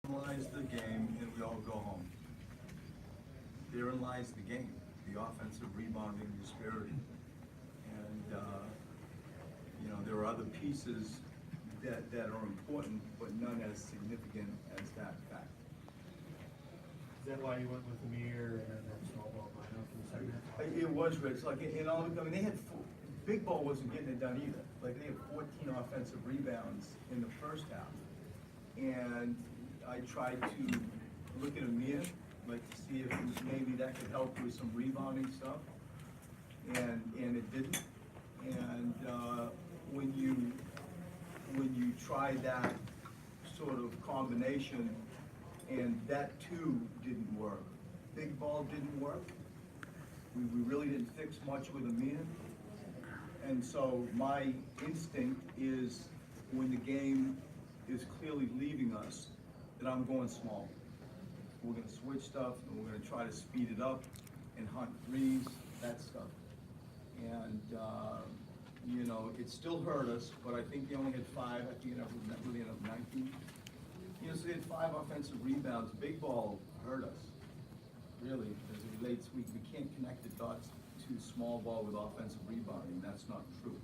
Analyze the game and we all go home. Therein lies the game, the offensive rebounding disparity. And, there are other pieces that are important, but none as significant as that fact. Is that why you went with Amir and then that small ball lineup in the second half? It was, Rich, like, they had, big ball wasn't getting it done either. Like, they had 14 offensive rebounds in the first half. And I tried to look at Amir, like to see if maybe that could help with some rebounding stuff, and it didn't. And when you try that sort of combination, and that too didn't work. Big ball didn't work. We really didn't fix much with Amir. And so my instinct is when the game is clearly leaving us, that I'm going small. We're gonna switch stuff and we're gonna try to speed it up and hunt threes, that stuff. And, it still hurt us, but I think they only had 5, I think it really ended up 19. So they had 5 offensive rebounds. Big ball hurt us, really, as it relates, we can't connect the dots to small ball with offensive rebounding, that's not true.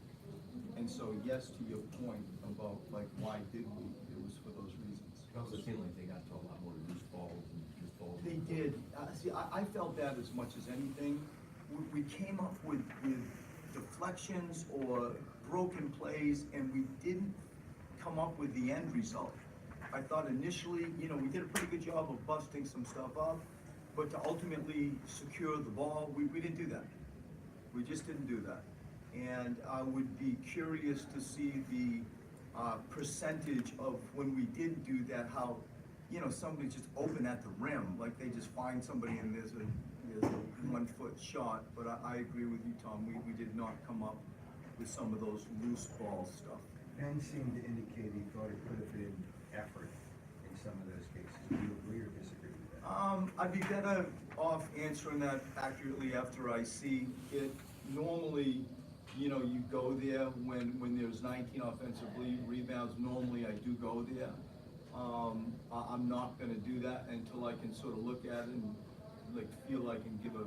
And so, yes, to your point about, like, why did we, it was for those reasons. It also seemed like they got to a lot more loose balls and just balls. They did. I felt that as much as anything. We came up with deflections or broken plays, and we didn't come up with the end result. I thought initially, we did a pretty good job of busting some stuff up, but to ultimately secure the ball, we didn't do that. We just didn't do that. And I would be curious to see the percentage of when we did do that, how, somebody just open at the rim, like they just find somebody and there's a 1-foot shot. But I agree with you, Tom, we did not come up with some of those loose ball stuff. Ben seemed to indicate he thought it could have been effort in some of those cases. Do you agree or disagree with that? I'd be better off answering that accurately after I see it. Normally, you go there when there's 19 offensive rebounds. Normally, I do go there. I'm not going to do that until I can sort of look at it and feel I can give a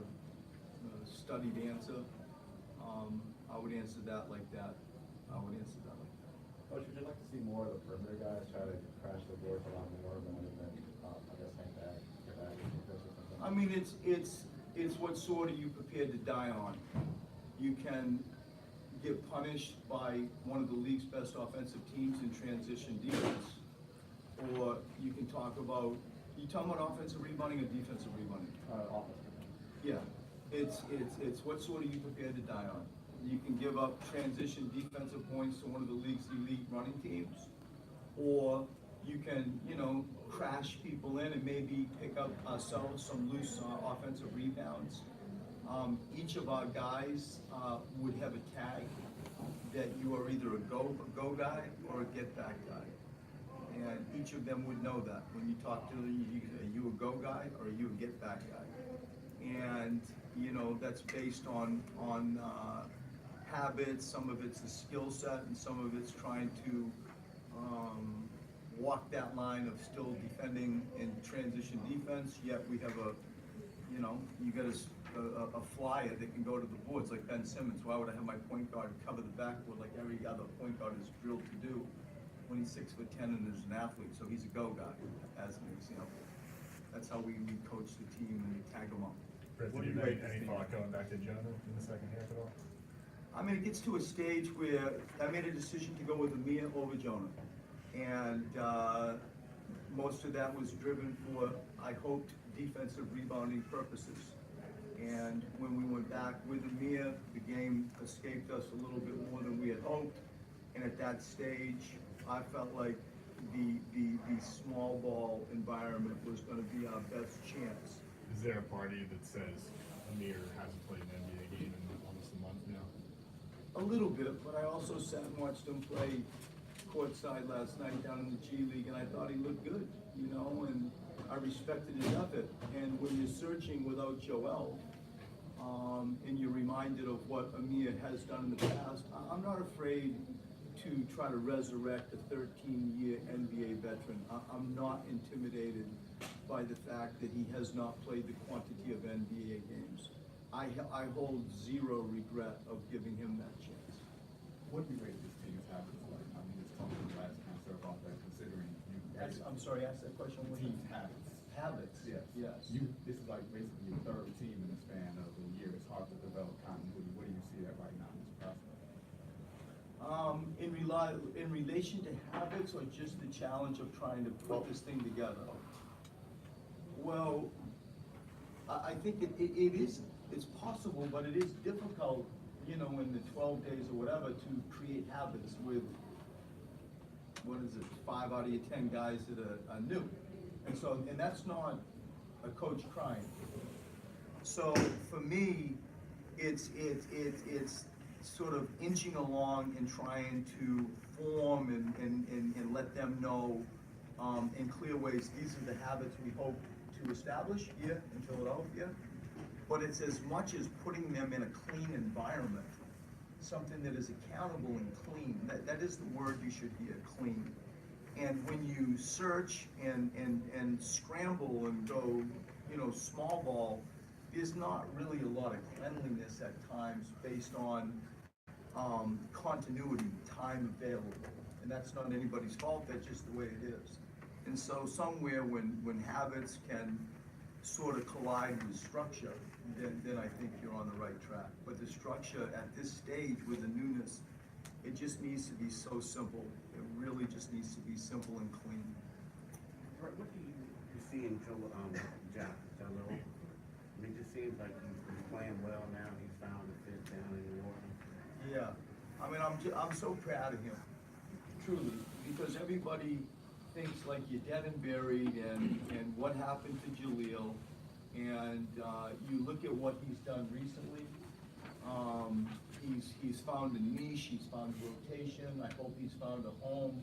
studied answer. I would answer that like that. Coach, would you like to see more of the perimeter guys try to crash the boards a lot more than hang back, get back or something? I mean, it's what sword are you prepared to die on? You can get punished by one of the league's best offensive teams in transition defense, or you can talk about, you talking about offensive rebounding or defensive rebounding? Offensive. Yeah, it's what sword are you prepared to die on? You can give up transition defensive points to one of the league's elite running teams, or you can, crash people in and maybe pick up ourselves some loose offensive rebounds. Each of our guys would have a tag that you are either a go guy or a get back guy. And each of them would know that. When you talk to them, are you a go guy or are you a get back guy? And, that's based on habits. Some of it's a skill set and some of it's trying to walk that line of still defending in transition defense, yet we have you got a flyer that can go to the boards like Ben Simmons. Why would I have my point guard cover the backboard like every other point guard is drilled to do when he's 6'10" and is an athlete? So he's a go guy, as an example. That's how we coach the team and we tag them up. Brett, did you make any thought going back to Jonah in the second half at all? I mean, it gets to a stage where I made a decision to go with Amir over Jonah. And most of that was driven for, I hoped, defensive rebounding purposes. And when we went back with Amir, the game escaped us a little bit more than we had hoped. And at that stage, I felt like the small ball environment was going to be our best chance. Is there a party that says Amir hasn't played an NBA game in almost a month now? A little bit, but I also sat and watched him play courtside last night down in the G League, and I thought he looked good, and I respected his effort. And when you're searching without Joel, and you're reminded of what Amir has done in the past, I'm not afraid to try to resurrect a 13-year NBA veteran. I'm not intimidated by the fact that he has not played the quantity of NBA games. I hold zero regret of giving him that chance. What do you rate this team's habits like? I mean, it's talking last concert about that, considering you. I'm sorry, ask that question. The team's habits. Habits? Yes. Yes. This is like basically your third team in the span of a year. It's hard to develop continuity. What do you see that right now in this process? In relation to habits, or just the challenge of trying to put this thing together? Well, I think it's possible, but it is difficult, in the 12 days or whatever, to create habits with, 5 out of your 10 guys that are new. And that's not a coach crying. So for me, it's sort of inching along and trying to form and let them know in clear ways, these are the habits we hope to establish here in Philadelphia. But it's as much as putting them in a clean environment, something that is accountable and clean. That is the word you should hear, clean. And when you search and scramble and go, small ball, there's not really a lot of cleanliness at times based on continuity, time available. And that's not anybody's fault, that's just the way it is. And so somewhere when habits can sort of collide with structure, then I think you're on the right track. But the structure at this stage with the newness, it just needs to be so simple. It really just needs to be simple and clean. What do you see in Jalil? I mean, it just seems like he's playing well now. He's found a fit down in New Orleans. Yeah, I mean, I'm so proud of him, truly, because everybody thinks like you're dead and buried, and what happened to Jalil, and you look at what he's done recently. He's found a niche, he's found rotation, I hope he's found a home.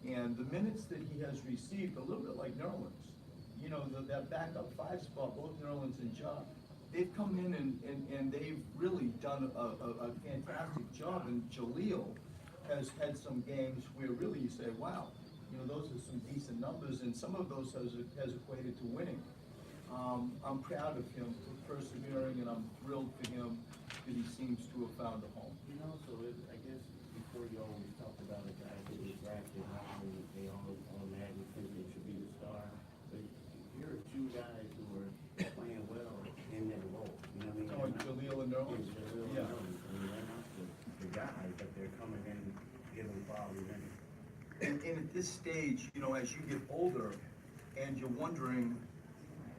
And the minutes that he has received, a little bit like Nerlens, that backup 5 spot, both Nerlens and Ja, they've come in and they've really done a fantastic job. And Jalil has had some games where really you say, wow, those are some decent numbers, and some of those has equated to winning. I'm proud of him for persevering, and I'm thrilled for him that he seems to have found a home. So I guess before you always talked about a guy that was drafted high, and they all automatically think they should be the star. But here are 2 guys who are playing well in their role. You know what I mean? Jalil and Nerlens? Yeah. I mean, they're not the guys, but they're coming in giving quality minutes. And at this stage, as you get older, and you're wondering,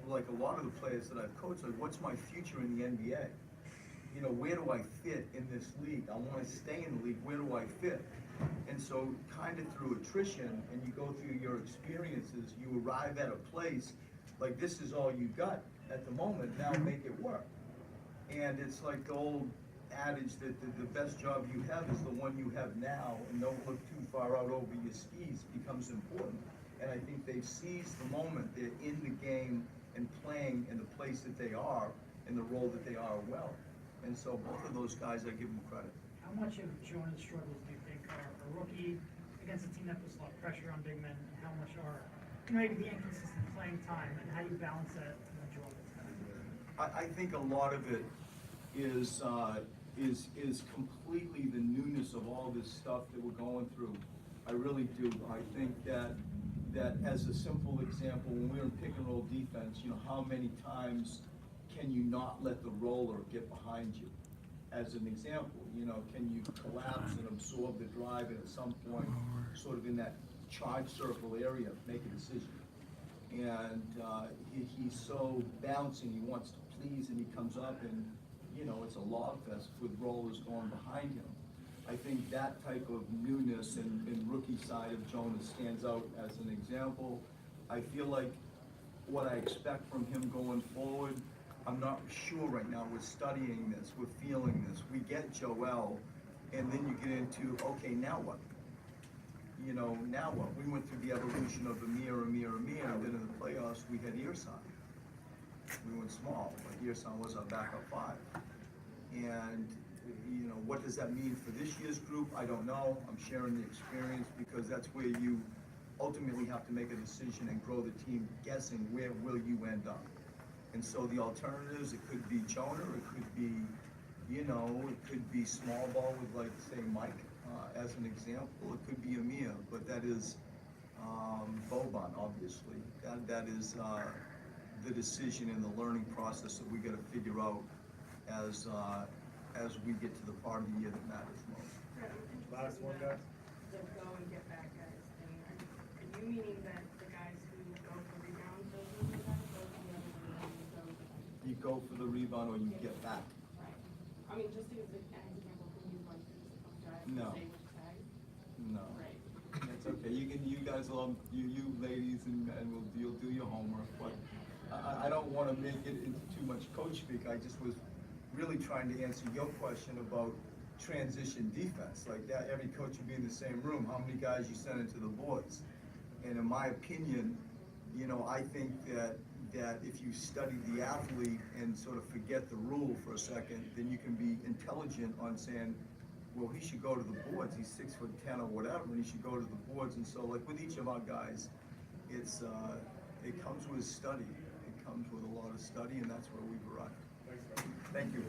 like a lot of the players that I've coached, like, what's my future in the NBA? Where do I fit in this league? I want to stay in the league. Where do I fit? And so, kind of through attrition, and you go through your experiences, you arrive at a place like, this is all you got at the moment. Now make it work. And it's like the old adage that the best job you have is the one you have now, and don't look too far out over your skis becomes important. And I think they've seized the moment. They're in the game and playing in the place that they are, in the role that they are well. And so both of those guys, I give them credit. How much of Jonah's struggles do you think are a rookie against a team that puts a lot of pressure on big men, and how much are maybe the inconsistent playing time, and how do you balance that in the Jordan? I think a lot of it is completely the newness of all this stuff that we're going through. I really do. I think that as a simple example, when we're in pick and roll defense, how many times can you not let the roller get behind you? As an example, can you collapse and absorb the drive, and at some point, sort of in that charge circle area, make a decision? And he's so bouncing, he wants to please, and he comes up and, it's a log fest with rollers going behind him. I think that type of newness and rookie side of Jonas stands out as an example. I feel like what I expect from him going forward, I'm not sure right now. We're studying this, we're feeling this. We get Joel, and then you get into, okay, now what? Now what? We went through the evolution of Amir, and then in the playoffs, we had Irsan. We went small, but Irsan was our backup 5. And you know, what does that mean for this year's group? I don't know. I'm sharing the experience because that's where you ultimately have to make a decision and grow the team, guessing where will you end up. And so the alternatives, it could be Jonah, it could be, you know, it could be small ball with, like, say, Mike, as an example. It could be Amir, but that is Boban, obviously. That is the decision and the learning process that we got to figure out as we get to the part of the year that matters most. Last one, guys. The go and get back guys thing. Are you meaning that the guys who go for rebounds, those are the guys, or the other ones who go? You go for the rebound or you get back. Right. I mean, just as an example, can you run through the guys and No. say which tag? No. Right. It's okay. You guys will, you ladies and men you'll do your homework, but I don't want to make it into too much coach speak. I just was really trying to answer your question about transition defense. Like that, every coach would be in the same room. How many guys you send into the boards? And in my opinion, you know, I think that if you study the athlete and sort of forget the rule for a second, then you can be intelligent on saying, well, he should go to the boards. He's 6'10" or whatever, and he should go to the boards. And so, like with each of our guys, it's it comes with study. It comes with a lot of study, and that's where we've arrived. Thank you.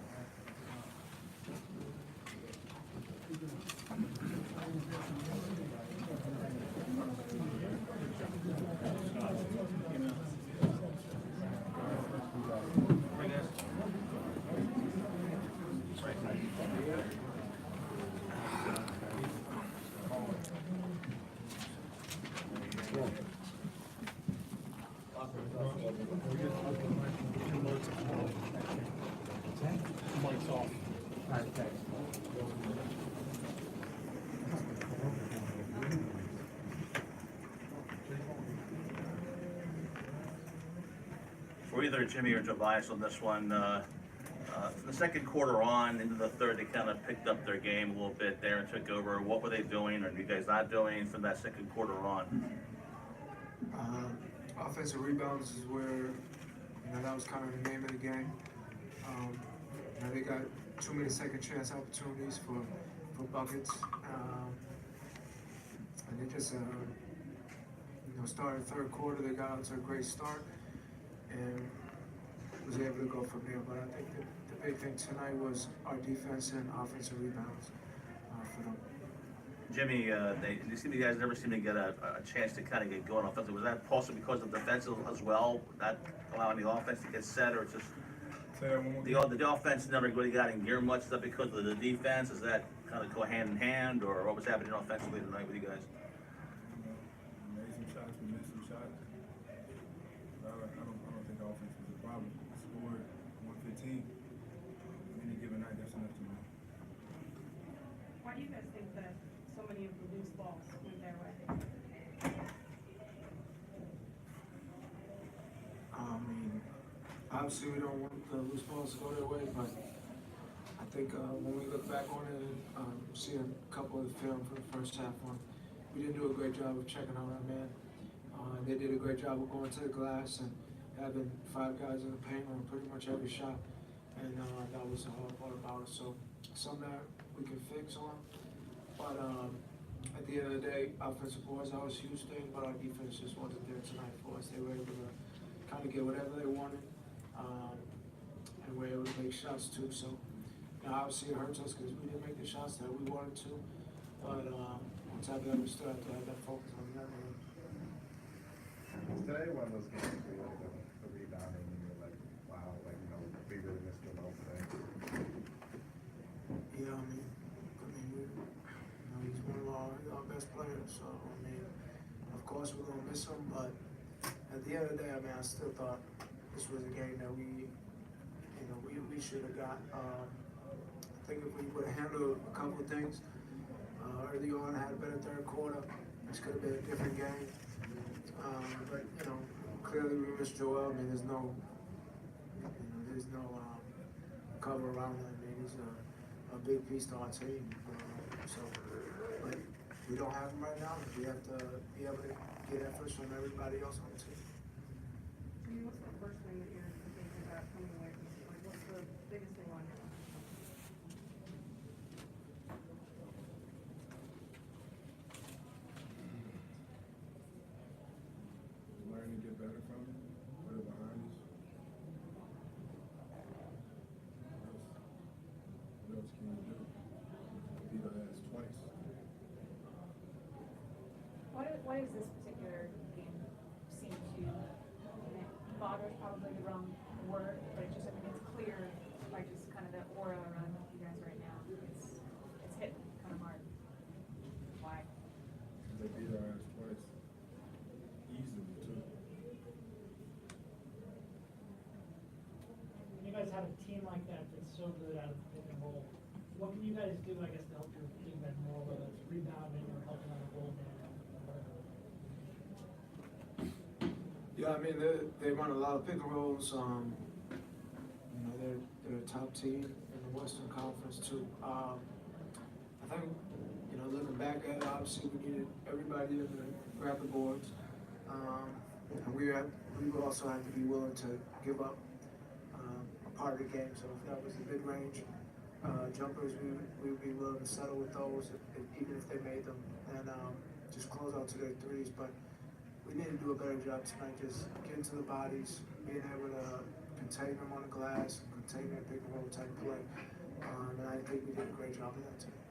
Mike's off. For either Jimmy or Tobias on this one, from the second quarter on into the third, they kind of picked up their game a little bit there and took over. What were they doing, or you guys not doing from that second quarter on? Offensive rebounds is where, you know, that was kind of the name of the game. You know, they got too many second chance opportunities for buckets. And they just, you know, started third quarter, they got out to a great start and was able to go from there. But I think the big thing tonight was our defense and offensive rebounds for them. Jimmy, you guys never seem to get a chance to kind of get going offensively. Was that possibly because of defense as well, not allowing the offense to get set, or just the offense never really got in gear much? Is that because of the defense? Does that kind of go hand in hand, or what was happening offensively tonight with you guys? Made some shots, we missed some shots. I don't think offense was a problem. We scored 115. Any given night, that's enough to win. Why do you guys think that so many of the loose balls went their way? I mean, obviously we don't want the loose balls to go their way, but I think when we look back on it and see a couple of the film from the first half one, we didn't do a great job of checking out our man. They did a great job of going to the glass and having 5 guys in the paint on pretty much every shot, and that was the hard part about it. So something that we can fix on, but at the end of the day, offensive boards are always a huge thing, but our defense just wasn't there tonight for us. They were able to kind of get whatever they wanted, and we were able to make shots too. So obviously it hurts us because we didn't make the shots that we wanted to, but on top of that, we still have to have that focus on the other end. Was today one of those games where you like the rebounding and you're like, wow, like, you know, we really missed the ball today? Yeah, I mean, you know, he's one of our best players, so, I mean, of course we're gonna miss him, but at the end of the day, I mean, I still thought this was a game that we should have got. I think if we would have handled a couple of things early on, had a better third quarter, this could have been a different game. But, you know, clearly we missed Joel. I mean, there's no cover around him. I mean, he's a big piece to our team. But we don't have him right now. We have to be able to get efforts from everybody else on the team. I mean, what's the first thing that you're thinking about coming away from this? Like, what's the biggest thing on your mind? why does this particular game seem to, bother is probably the wrong word, but it just, I mean, it's clear by just kind of the aura around you guys right now. It's hit kind of hard. Why? They beat our ass twice. Easily, too. When you guys have a team like that that's so good out of pick and roll, what can you guys do, I guess, to help your big men more, whether it's rebounding or helping on the goal man or whatever? Yeah, I mean, they run a lot of pick and rolls. You know, they're a top team in the Western Conference too. I think, you know, looking back at it, obviously we needed everybody to grab the boards, and we would also have to be willing to give up a part of the game. So if that was the mid-range jumpers, we would be willing to settle with those, even if they made them, and just close out to their threes. But we need to do a better job tonight, just getting to the bodies, being able to contain them on the glass, contain their pick and roll type play. And I think we did a great job of that tonight.